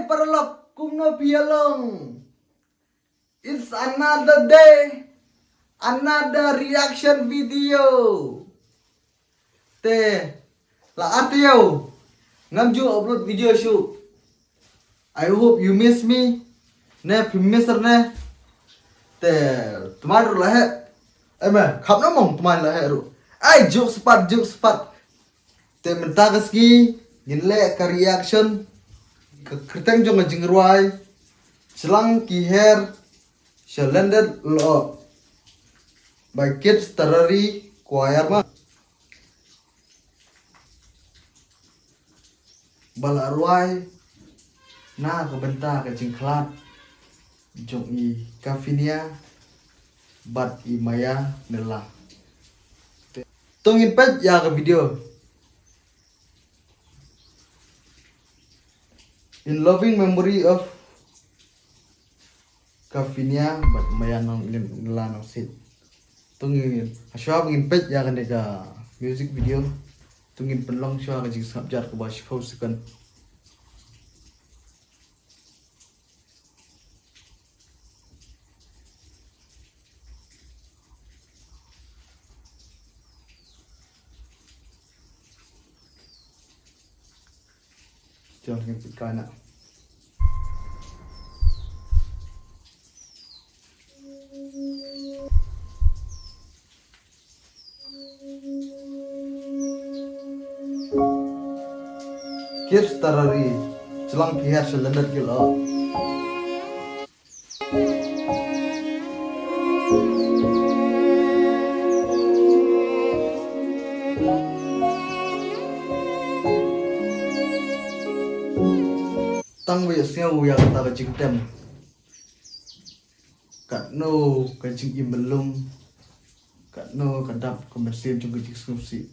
paralok kumno pialong. It's another day, another reaction video. La atio, ngamju upload video shoot. I hope you miss me. Ne mister ne. Tomorrow lah he. Khap na mong tomorrow lah he ru. Ay joke spot. Minta kaski, ginle ka reaction. Kerteng jong ngajing ruai. Selang ki hair. Shalended lo. By kids terari choir ma. Bala ruai. Na kebenta ke jingklat jong I kafinia bat I maya nela tungin pet ya ke video in loving memory of kafinia bat maya nong nela nong sit tungin aswa ngin pet ya ke nega music video tungin penlong swa ke jing sabjar ke bas pause kan jangan ngikutkan nak. Kirs tarari, selang kihar selendat gila. Tang we siau yang kata kecing tem kat no kecing imbelum kat no kadap komersil chung kecing skripsi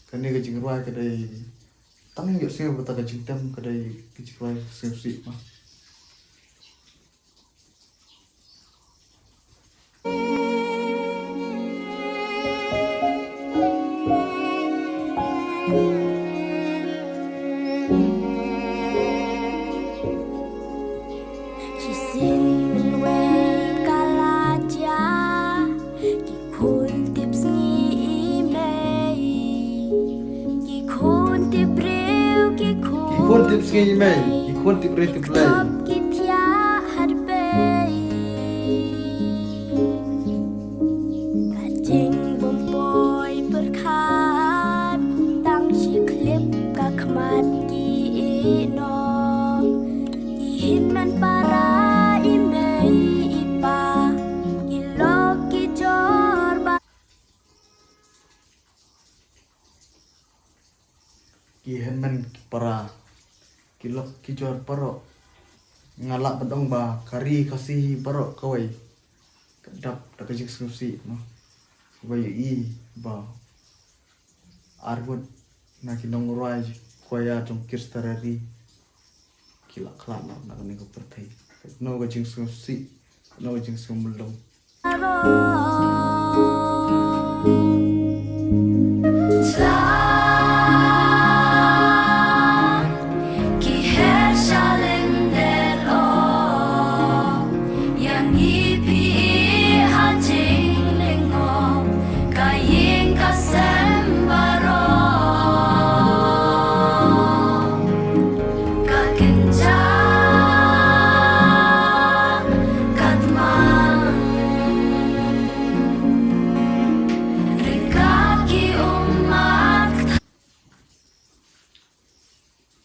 kan ni kecing ruai kadai tang we siau kata kecing tem kadai kecing ruai skripsi mah Ikon tips ngayon may, ikon tip rin tip lay. Kihen men para kilok kijor parok ngalak pedong ba kari kasih parok kawai kedap tak kejik skripsi mah bayu I ba arbut nak kinong ruai koya jongkir starari kilak kelak nak ni ko pertai no kejik skripsi no kejik sumulong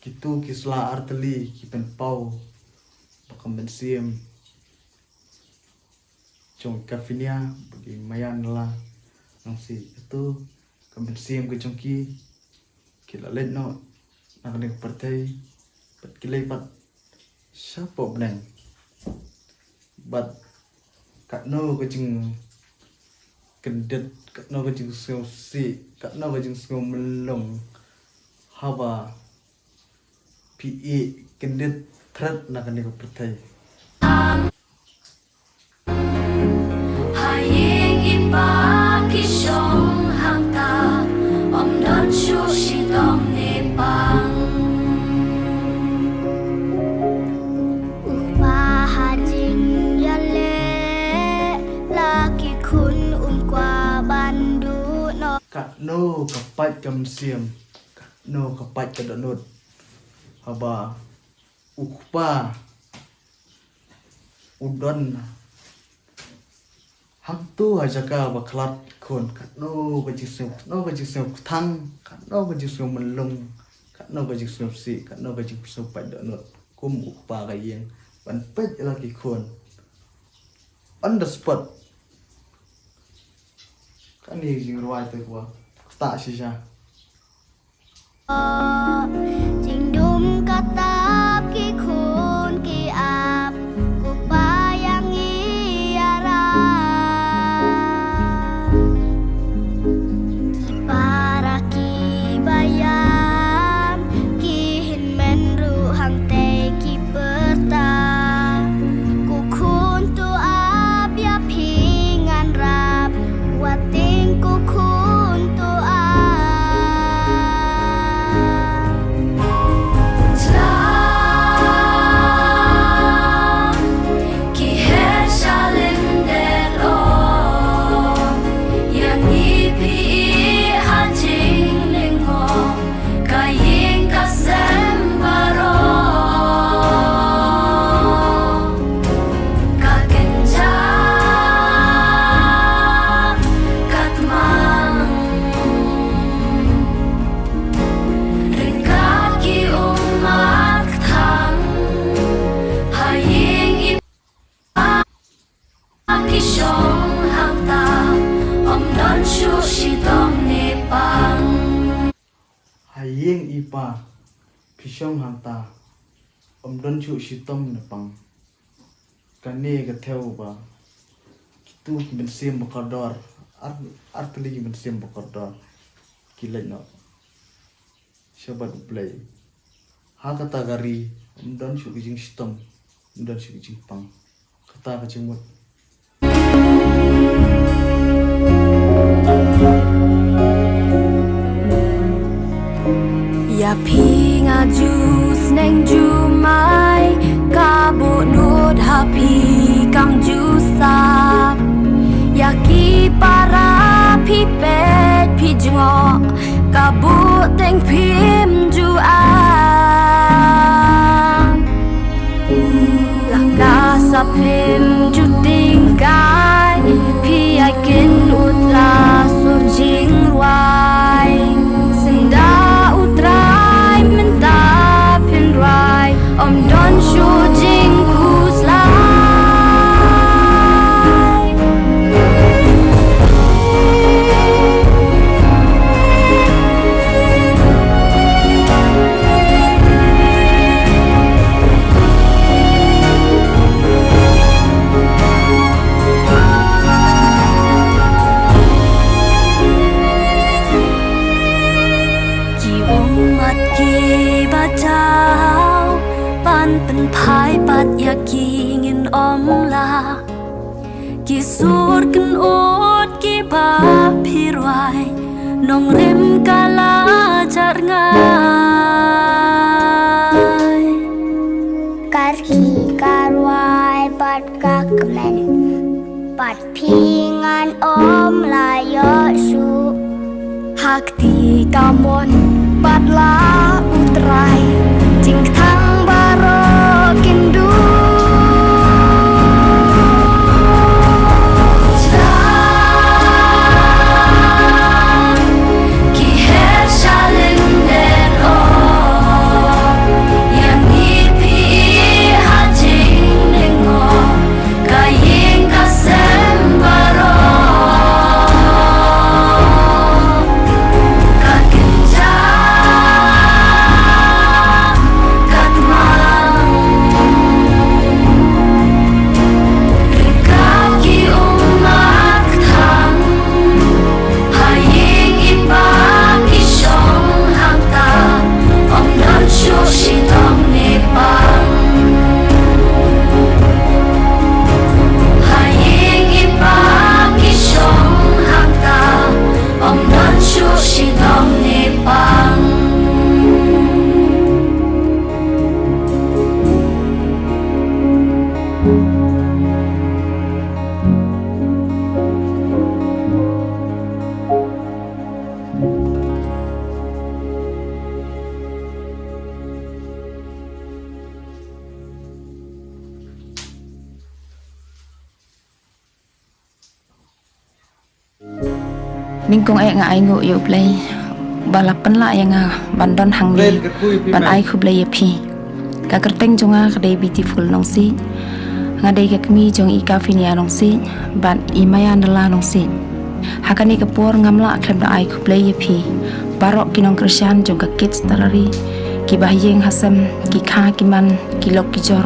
Kitu kisla arteli kipen pau bakam bensim jong kafinia bagi mayan lah nangsi itu kebensim ke jongki kila let no nak ni partai pat kilai pat siapa benang bat kat no ke jing kendet kat no ke jing si kat no ke jing melong haba PE kendet threat nak ni ko pertai hayeng ipa kishong hangta om don shu shi dom ne pang cầm xiêm nô khắp bạch cái đoạn nốt hà bà ukpa udon hak tu hajaka baklat khôn kat no cái chữ sêu thăng kat no cái chữ sêu mình lung kat no cái chữ sêu si kat no cái chữ sêu bạch đoạn nốt kum ukpa cái yên ban pet là cái khôn on the spot cái này gì rồi tới quá tạ sih ya Jing dum katap ki khun ki ap ku payangi ara ki para ki bayam ki hin men ru hang te ki perta ku khun tu ap ya pingan rap wating ku khun tu hayeng ipa phishong hanta don chu shitom ne pang kane ga theo ba kitu ben sim bakador artli ben sim bakador kilai no shabat play ha kata gari don chu jing shitom don chu jing pang kata ka jingmut Ya pinga jus neng jumai kabu nud hapi kam jusap ya ki para pi pet pi jngok kabu teng phim ju ang laka sa phim ju tingkai pi ai kin ut la sur jing ruai senda om don shu jing kus lai ji umat ki bacaเป็นพายปัดอยากกิเงินอมลากี่สูดกันอดกี่บาพี่รวยน้องเริมกาลาจัดง่ายการขี่การวายปัดกักแมนปัดพี่งานอมลายยอชูหักตีกามนปัดลาอุตรายจิงทั้งบารอกินดูKa ningkong nga ai ngo yo play balapan la yang bandon hang ni ban ai khu play phi ka kerteng jonga kadai beautiful nong si ngadai ka kmi jong I kafinia nong si ban imaya ndala nong si hakani ka por ngamla klem da ai khu play phi barok kinong krisyan jong ka kids tarari ki bahyeng hasam ki kha ki man ki lok ki jor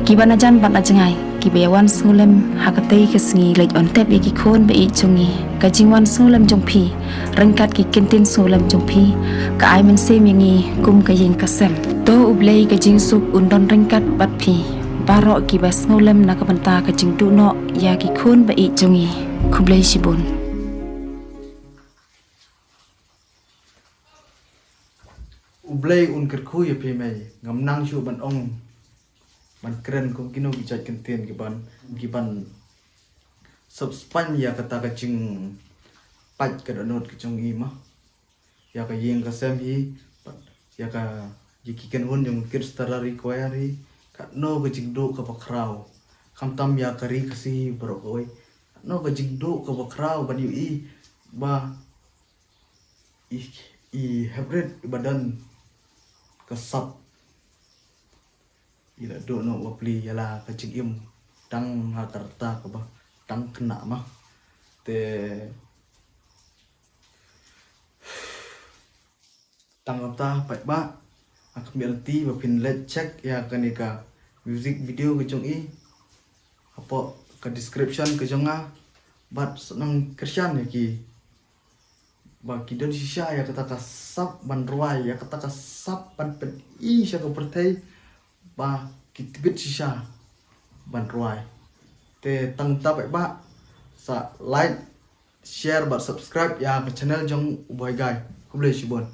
ki banajan ban ajangai ki bewan sulem hakatei ka sngi lej on tep ki khon be I chungi ka jingwan sulem jong phi rangkat ki kintin sulem jong phi ka ai men sem yangi kum ka yeng ka sem to ublei ka jing sup undon rangkat bat phi barok ki bas sulem na ka banta ka jing du no ya ki khon be I chungi khublei sibun ublay un kerkhu ya pe mai ngam nang shu ban ong ban kren ko kino ki chat kenten ki ban subspan ya kata ka ching pat ka donot ki chong I ma ya ka yeng ka sem hi ya ka ki ken hun jong kir starari ko ya ri ka no ka jing do ka bakrao kham tam ya kari ka si bro oi no ka jing do ka bakrao ban yu I ba I hybrid badan kesap ila do no wapli yala kacing im tang hakarta ka ba tang kena mah te tang ta pai ba ak melti ba pin let check ya kanika music video ke jong I apa ke description ke jonga bat senang kersian ya ki ba kidon shisha ya kata kasap ban ruai ya kata kasap ban pen I sha ko pertai ba kitbit shisha ban ruai te tang ta ba sa like share ba subscribe ya ke channel jong boy guy kumle shibon